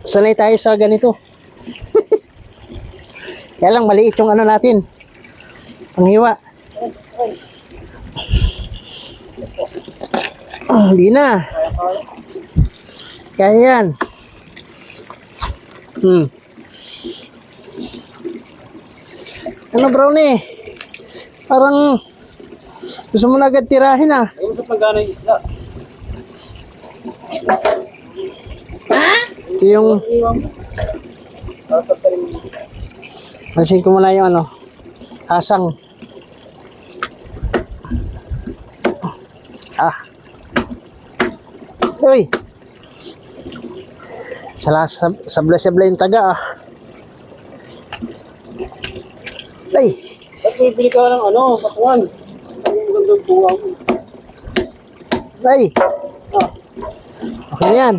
Sanay tayo sa ganito. Kaya lang maliit yung ano natin. Panghiwa. Hindi na. Kaya yan. Ano brownie? Parang gusto mo na agad tirahin ah. Ayun sa pagana yung isla. Ito yung pansin ko muna yung ano, asang. Uy! Sabla-sabla yung taga ah. Ay! Ba't bibili ka ng ano, patuan? Ang magandang buwa mo. Ay! Okay na yan.